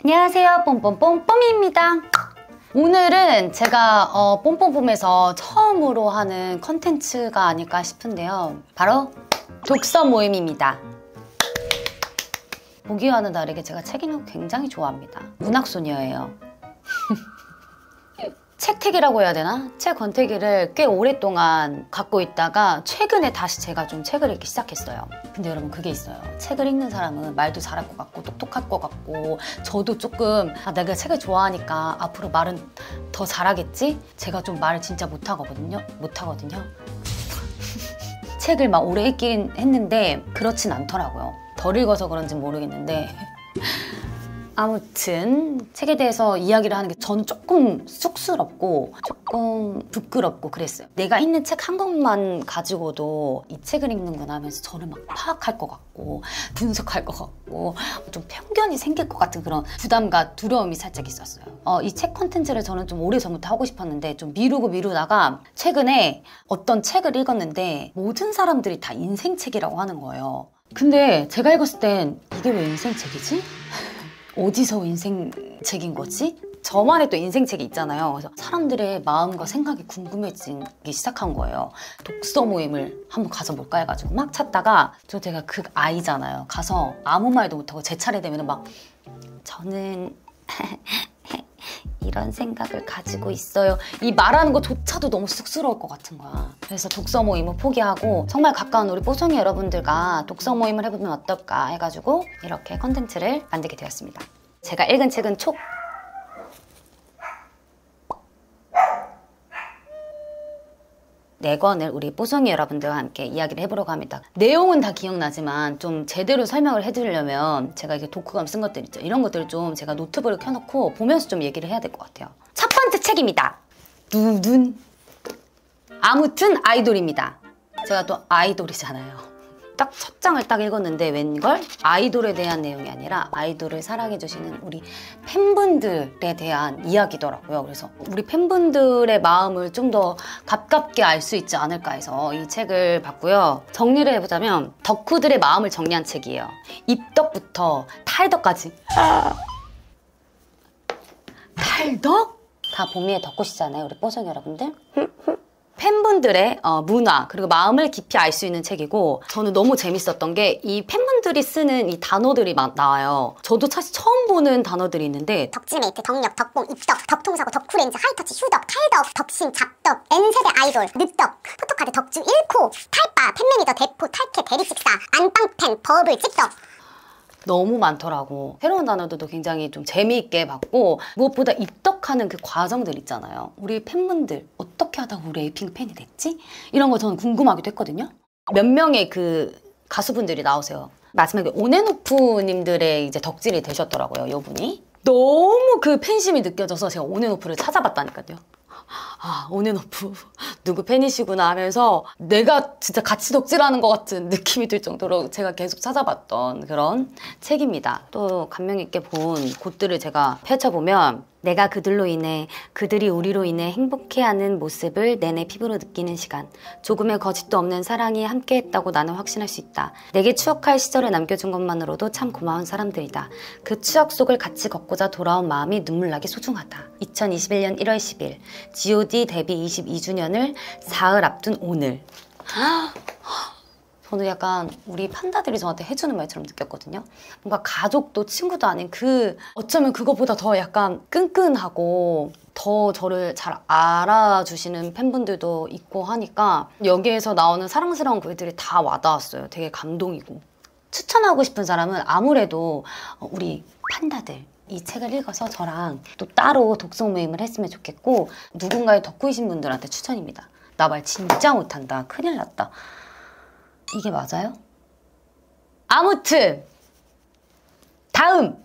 안녕하세요, 뽐뽐뽐뽐입니다. 오늘은 제가 뽐뽐뽐에서 처음으로 하는 컨텐츠가 아닐까 싶은데요. 바로 독서 모임입니다. 보기와는 다르게 제가 책 읽는 거 굉장히 좋아합니다. 문학소녀예요. 책택이라고 해야 되나? 책 권태기를 꽤 오랫동안 갖고 있다가 최근에 다시 제가 좀 책을 읽기 시작했어요. 근데 여러분 그게 있어요. 책을 읽는 사람은 말도 잘할 것 같고 똑똑할 것 같고 저도 조금 내가 책을 좋아하니까 앞으로 말은 더 잘하겠지? 제가 좀 말을 진짜 못하거든요. 책을 막 오래 읽긴 했는데 그렇진 않더라고요. 덜 읽어서 그런지 모르겠는데 아무튼 책에 대해서 이야기를 하는 게 저는 조금 쑥스럽고 조금 부끄럽고 그랬어요. 내가 읽는 책 한 권만 가지고도 이 책을 읽는구나 하면서 저를 막 파악할 것 같고 분석할 것 같고 좀 편견이 생길 것 같은 그런 부담과 두려움이 살짝 있었어요. 이 책 콘텐츠를 저는 좀 오래전부터 하고 싶었는데 좀 미루다가 최근에 어떤 책을 읽었는데 모든 사람들이 다 인생책이라고 하는 거예요. 근데 제가 읽었을 땐 이게 왜 인생책이지? 어디서 인생책인 거지? 저만의 또 인생책이 있잖아요. 그래서 사람들의 마음과 생각이 궁금해지기 시작한 거예요. 독서 모임을 한번 가서 볼까 해가지고 막 찾다가 제가 그 아이잖아요. 가서 아무 말도 못하고 제 차례 되면 막 저는 이런 생각을 가지고 있어요. 이 말하는 것조차도 너무 쑥스러울 것 같은 거야. 그래서 독서 모임을 포기하고 정말 가까운 우리 뽀송이 여러분들과 독서 모임을 해보면 어떨까 해가지고 이렇게 컨텐츠를 만들게 되었습니다. 제가 읽은 책은 총 4권을 우리 뽀송이 여러분들과 함께 이야기를 해보려고 합니다. 내용은 다 기억나지만 좀 제대로 설명을 해드리려면 제가 이게 독후감 쓴 것들 있죠. 이런 것들을 좀 제가 노트북을 켜놓고 보면서 좀 얘기를 해야 될 것 같아요. 첫 번째 책입니다. 두둔. 아무튼 아이돌입니다. 제가 또 아이돌이잖아요. 딱 첫 장을 딱 읽었는데 웬걸 아이돌에 대한 내용이 아니라 아이돌을 사랑해주시는 우리 팬분들에 대한 이야기더라고요. 그래서 우리 팬분들의 마음을 좀 더 가깝게 알 수 있지 않을까 해서 이 책을 봤고요. 정리를 해보자면 덕후들의 마음을 정리한 책이에요. 입덕부터 탈덕까지. 탈덕? 다 봄이의 덕후시잖아요, 우리 뽀송이 여러분들. 팬분들의 문화 그리고 마음을 깊이 알 수 있는 책이고 저는 너무 재밌었던 게 이 팬분들이 쓰는 이 단어들이 막 나와요. 저도 사실 처음 보는 단어들이 있는데 덕질메이트, 덕력, 덕봉, 입덕, 덕통사고, 덕후렌즈, 하이터치, 휴덕, 탈덕, 덕신, 잡덕, N세대 아이돌, 늦덕, 포토카드, 덕주, 1코, 탈바, 팬매니저, 대포, 탈캐, 대리식사, 안방팬, 버블, 찝덕. 너무 많더라고. 새로운 단어들도 굉장히 좀 재미있게 봤고 무엇보다 입덕하는 그 과정들 있잖아요. 우리 팬분들 어떻게 하다가 우리 에이핑크 팬이 됐지? 이런 거 저는 궁금하기도 했거든요. 몇 명의 그 가수분들이 나오세요. 마지막에 온앤오프님들의 이제 덕질이 되셨더라고요, 이분이. 너무 그 팬심이 느껴져서 제가 온앤오프를 찾아봤다니까요. 아, 온앤오프 누구 팬이시구나 하면서 내가 진짜 같이 덕질하는 것 같은 느낌이 들 정도로 제가 계속 찾아봤던 그런 책입니다. 또 감명 있게 본 곳들을 제가 펼쳐보면 내가 그들로 인해 그들이 우리로 인해 행복해하는 모습을 내내 피부로 느끼는 시간. 조금의 거짓도 없는 사랑이 함께했다고 나는 확신할 수 있다. 내게 추억할 시절을 남겨준 것만으로도 참 고마운 사람들이다. 그 추억 속을 같이 걷고자 돌아온 마음이 눈물나게 소중하다. 2021년 1월 10일 G.O.D 데뷔 22주년을 사흘 앞둔 오늘. 저는 약간 우리 판다들이 저한테 해주는 말처럼 느꼈거든요. 뭔가 가족도 친구도 아닌 어쩌면 그거보다 더 약간 끈끈하고 더 저를 잘 알아주시는 팬분들도 있고 하니까 여기에서 나오는 사랑스러운 글들이 다 와닿았어요. 되게 감동이고. 추천하고 싶은 사람은 아무래도 우리 판다들. 이 책을 읽어서 저랑 또 따로 독서 모임을 했으면 좋겠고 누군가의 덕후이신 분들한테 추천입니다. 나 말 진짜 못한다. 큰일 났다. 이게 맞아요? 아무튼 다음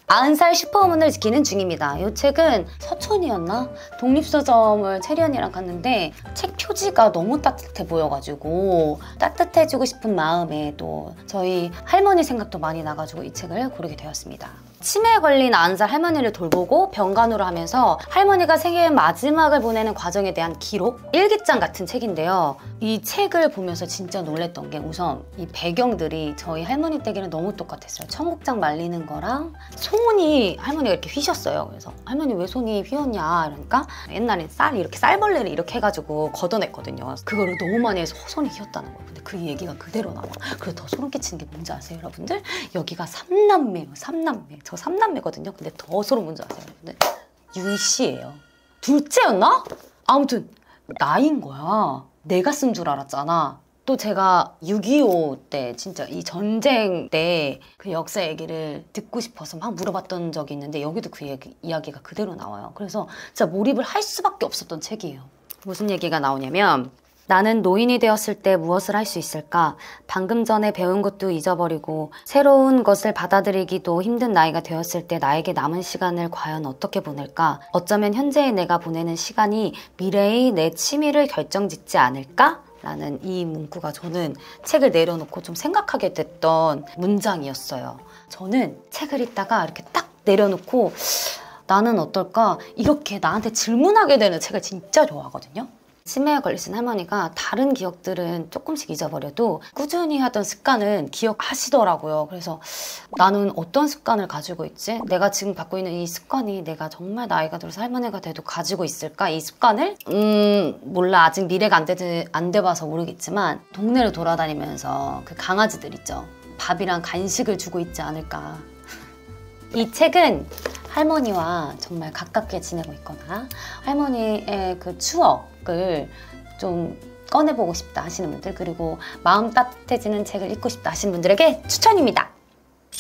90살 슈퍼우먼을 지키는 중입니다. 이 책은 서촌이었나? 독립서점을 체리 언니랑 갔는데 책 표지가 너무 따뜻해 보여가지고 따뜻해지고 싶은 마음에 또 저희 할머니 생각도 많이 나가지고 이 책을 고르게 되었습니다. 치매에 걸린 90살 할머니를 돌보고 병간호를 하면서 할머니가 생애 마지막을 보내는 과정에 대한 기록? 일기장 같은 책인데요. 이 책을 보면서 진짜 놀랬던 게 우선 이 배경들이 저희 할머니 댁이랑 너무 똑같았어요. 청국장 말리는 거랑 손이 할머니가 이렇게 휘셨어요. 그래서 할머니 왜 손이 휘었냐 이러니까 옛날에 이렇게 쌀벌레를 이렇게 해가지고 걷어냈거든요. 그거를 너무 많이 해서 손이 휘었다는 거예요. 근데 그 얘기가 그대로 나와. 그리고 더 소름 끼치는 게 뭔지 아세요, 여러분들? 여기가 삼남매예요. 삼남매. 저 삼남매거든요. 근데 더 소름 뭔지 아세요, 여러분들? 유희 씨예요. 둘째였나? 아무튼 나인 거야. 내가 쓴 줄 알았잖아. 또 제가 6.25 때 진짜 이 전쟁 때 그 역사 얘기를 듣고 싶어서 막 물어봤던 적이 있는데 여기도 그 이야기가 그대로 나와요. 그래서 진짜 몰입을 할 수밖에 없었던 책이에요. 무슨 얘기가 나오냐면 나는 노인이 되었을 때 무엇을 할 수 있을까? 방금 전에 배운 것도 잊어버리고 새로운 것을 받아들이기도 힘든 나이가 되었을 때 나에게 남은 시간을 과연 어떻게 보낼까? 어쩌면 현재의 내가 보내는 시간이 미래의 내 취미를 결정짓지 않을까? 라는 이 문구가 저는 책을 내려놓고 좀 생각하게 됐던 문장이었어요. 저는 책을 읽다가 이렇게 딱 내려놓고 나는 어떨까? 이렇게 나한테 질문하게 되는 책을 진짜 좋아하거든요. 치매에 걸리신 할머니가 다른 기억들은 조금씩 잊어버려도 꾸준히 하던 습관은 기억하시더라고요. 그래서 나는 어떤 습관을 가지고 있지? 내가 지금 갖고 있는 이 습관이 내가 정말 나이가 들어서 할머니가 돼도 가지고 있을까? 이 습관을? 몰라. 아직 미래가 안 돼봐서 모르겠지만 동네를 돌아다니면서 그 강아지들 있죠. 밥이랑 간식을 주고 있지 않을까. 이 책은 할머니와 정말 가깝게 지내고 있거나 할머니의 그 추억을 좀 꺼내보고 싶다 하시는 분들, 그리고 마음 따뜻해지는 책을 읽고 싶다 하시는 분들에게 추천입니다.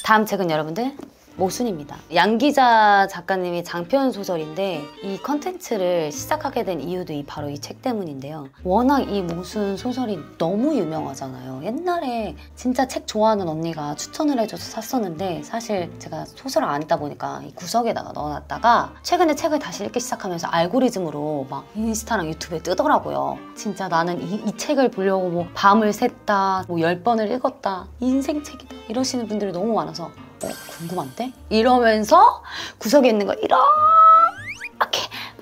다음 책은 여러분들 모순입니다. 양기자 작가님이 장편 소설인데 이 컨텐츠를 시작하게 된 이유도 바로 이 책 때문인데요. 워낙 이 모순 소설이 너무 유명하잖아요. 옛날에 진짜 책 좋아하는 언니가 추천을 해줘서 샀었는데 사실 제가 소설을 안 읽다 보니까 이 구석에다가 넣어놨다가 최근에 책을 다시 읽기 시작하면서 알고리즘으로 막 인스타랑 유튜브에 뜨더라고요. 진짜 나는 이 책을 보려고 뭐 밤을 샜다, 뭐 10번을 읽었다, 인생 책이다 이러시는 분들이 너무 많아서 궁금한데? 이러면서 구석에 있는 거 이렇게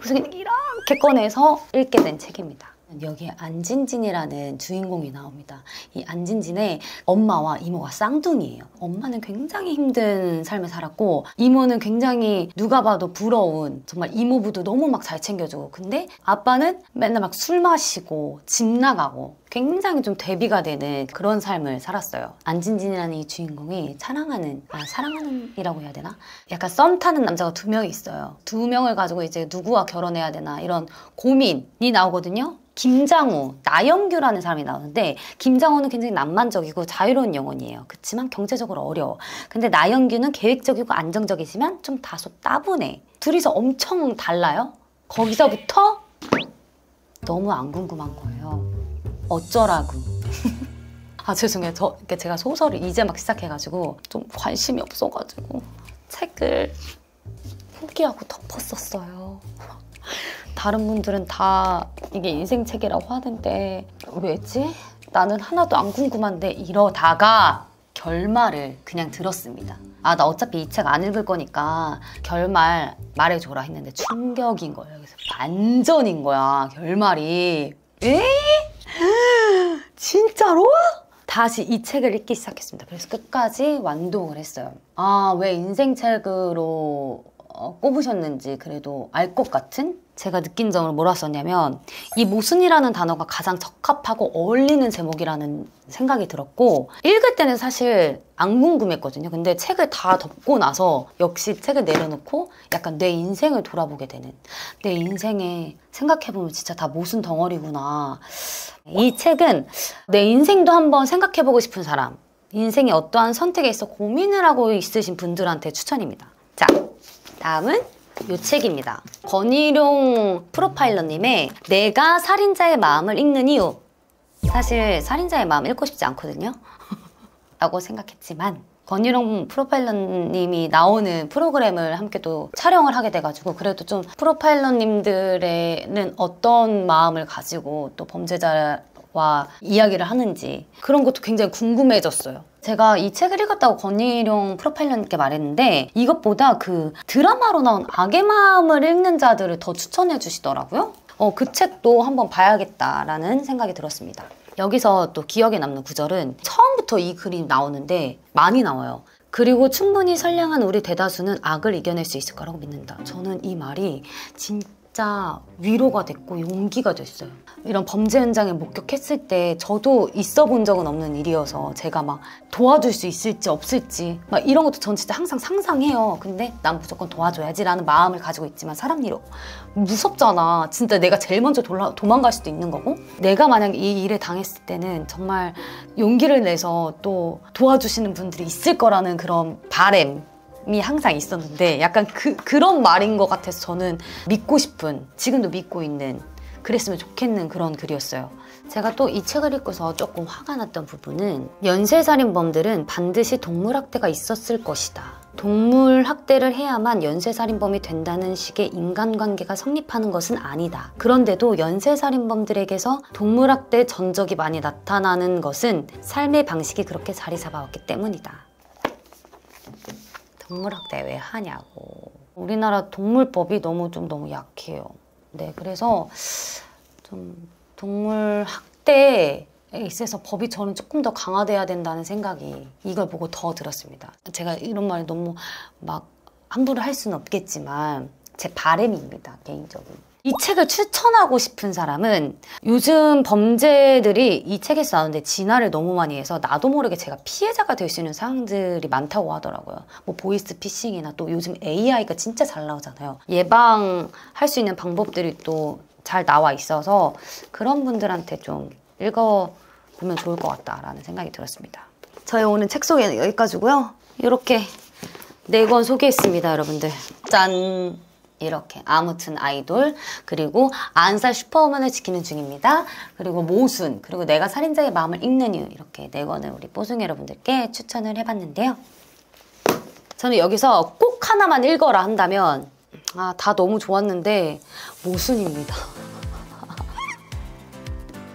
구석에 있는 거 이렇게 꺼내서 읽게 된 책입니다. 여기에 안진진이라는 주인공이 나옵니다. 이 안진진의 엄마와 이모가 쌍둥이에요. 엄마는 굉장히 힘든 삶을 살았고 이모는 굉장히 누가 봐도 부러운 정말 이모부도 너무 막 잘 챙겨주고, 근데 아빠는 맨날 막 술 마시고 집 나가고 굉장히 좀 대비가 되는 그런 삶을 살았어요. 안진진이라는 이 주인공이 사랑하는이라고 해야 되나? 약간 썸 타는 남자가 2명이 있어요. 2명을 가지고 이제 누구와 결혼해야 되나 이런 고민이 나오거든요. 김장우, 나영규라는 사람이 나오는데 김장우는 굉장히 낭만적이고 자유로운 영혼이에요. 그렇지만 경제적으로 어려워. 근데 나영규는 계획적이고 안정적이지만 좀 다소 따분해. 둘이서 엄청 달라요. 거기서부터 너무 안 궁금한 거예요. 어쩌라고. 아 죄송해요. 제가 소설을 이제 막 시작해가지고 좀 관심이 없어가지고 책을 포기하고 덮었었어요. 다른 분들은 다 이게 인생책이라고 하는데 왜지? 나는 하나도 안 궁금한데 이러다가 결말을 그냥 들었습니다. 아, 나 어차피 이 책 안 읽을 거니까 결말 말해줘라 했는데 충격인 거예요. 그래서 반전인 거야, 결말이. 에? 진짜로? 다시 이 책을 읽기 시작했습니다. 그래서 끝까지 완독을 했어요. 아, 왜 인생책으로 꼽으셨는지 그래도 알 것 같은? 제가 느낀 점을 뭐라 썼냐면 이 모순이라는 단어가 가장 적합하고 어울리는 제목이라는 생각이 들었고, 읽을 때는 사실 안 궁금했거든요. 근데 책을 다 덮고 나서 역시 책을 내려놓고 약간 내 인생을 돌아보게 되는, 내 인생에 생각해보면 진짜 다 모순 덩어리구나. 이 책은 내 인생도 한번 생각해보고 싶은 사람, 인생의 어떠한 선택에 있어 고민을 하고 있으신 분들한테 추천입니다. 자, 다음은 이 책입니다. 권희룡 프로파일러님의 내가 살인자의 마음을 읽는 이유. 사실 살인자의 마음 읽고 싶지 않거든요. 라고 생각했지만 권희룡 프로파일러님이 나오는 프로그램을 함께 또 촬영을 하게 돼가지고 그래도 좀 프로파일러님들에는 어떤 마음을 가지고 또 범죄자를 와 이야기를 하는지 그런 것도 굉장히 궁금해졌어요. 제가 이 책을 읽었다고 권희룡 프로파일러님께 말했는데 이것보다 그 드라마로 나온 악의 마음을 읽는 자들을 더 추천해 주시더라고요. 그 책도 한번 봐야겠다라는 생각이 들었습니다. 여기서 또 기억에 남는 구절은 처음부터 이 글이 나오는데 많이 나와요. 그리고 충분히 선량한 우리 대다수는 악을 이겨낼 수 있을 거라고 믿는다. 저는 이 말이 진짜 위로가 됐고 용기가 됐어요. 이런 범죄 현장에 목격했을 때 저도 있어 본 적은 없는 일이어서 제가 막 도와줄 수 있을지 없을지 막 이런 것도 전 진짜 항상 상상해요. 근데 난 무조건 도와줘야지 라는 마음을 가지고 있지만 사람 일 무섭잖아. 진짜 내가 제일 먼저 도망갈 수도 있는 거고 내가 만약 이 일에 당했을 때는 정말 용기를 내서 또 도와주시는 분들이 있을 거라는 그런 바람이 항상 있었는데 약간 그런 말인 것 같아서 저는 믿고 싶은, 지금도 믿고 있는, 그랬으면 좋겠는 그런 글이었어요. 제가 또 이 책을 읽고서 조금 화가 났던 부분은 연쇄살인범들은 반드시 동물학대가 있었을 것이다. 동물학대를 해야만 연쇄살인범이 된다는 식의 인간관계가 성립하는 것은 아니다. 그런데도 연쇄살인범들에게서 동물학대 전적이 많이 나타나는 것은 삶의 방식이 그렇게 자리 잡아왔기 때문이다. 동물학대 왜 하냐고. 우리나라 동물법이 너무 약해요. 네, 그래서 좀 동물 학대에 있어서 법이 저는 조금 더 강화돼야 된다는 생각이 이걸 보고 더 들었습니다. 제가 이런 말이 너무 막 함부로 할 수는 없겠지만 제 바람입니다, 개인적인. 이 책을 추천하고 싶은 사람은 요즘 범죄들이 이 책에서 나오는데 진화를 너무 많이 해서 나도 모르게 제가 피해자가 될 수 있는 상황들이 많다고 하더라고요. 뭐 보이스 피싱이나 또 요즘 AI가 진짜 잘 나오잖아요. 예방할 수 있는 방법들이 또 잘 나와 있어서 그런 분들한테 좀 읽어보면 좋을 것 같다라는 생각이 들었습니다. 저희 오늘 책 소개는 여기까지고요. 이렇게 4권 소개했습니다, 여러분들. 짠! 이렇게 아무튼 아이돌, 그리고 안살 슈퍼우먼을 지키는 중입니다. 그리고 모순, 그리고 내가 살인자의 마음을 읽는 이유, 이렇게 4권을 우리 뽀송이 여러분들께 추천을 해봤는데요. 저는 여기서 꼭 하나만 읽어라 한다면 다 너무 좋았는데 모순입니다.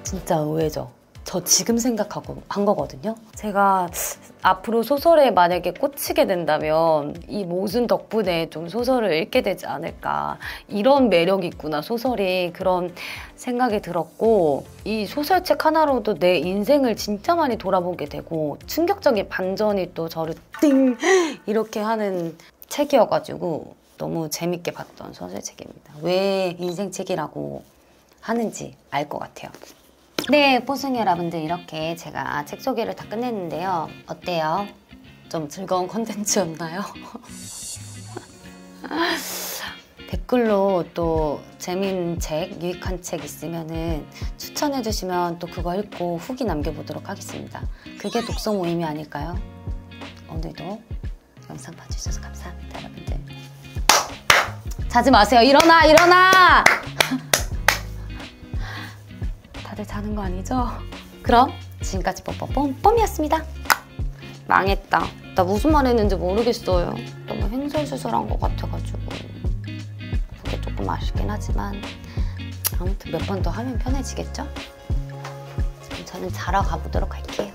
진짜 의외죠. 저 지금 생각하고 한 거거든요. 제가 앞으로 소설에 만약에 꽂히게 된다면 이 모순 덕분에 좀 소설을 읽게 되지 않을까. 이런 매력이 있구나, 소설이. 그런 생각이 들었고 이 소설책 하나로도 내 인생을 진짜 많이 돌아보게 되고 충격적인 반전이 또 저를 띵! 이렇게 하는 책이어가지고 너무 재밌게 봤던 소설책입니다. 왜 인생책이라고 하는지 알 것 같아요. 네, 뽀송이 여러분들, 이렇게 제가 책 소개를 다 끝냈는데요. 어때요? 좀 즐거운 콘텐츠였나요? 댓글로 또 재미있는 책, 유익한 책 있으면은 추천해 주시면 또 그거 읽고 후기 남겨보도록 하겠습니다. 그게 독서 모임이 아닐까요? 오늘도 영상 봐주셔서 감사합니다, 여러분들. 자지 마세요. 일어나! 일어나! 다들 자는 거 아니죠? 그럼 지금까지 뽀뽀뽀뽀이었습니다. 망했다. 나 무슨 말 했는지 모르겠어요. 너무 횡설수설한 것 같아가지고 그게 조금 아쉽긴 하지만 아무튼 몇 번 더 하면 편해지겠죠? 저는 자러 가보도록 할게요.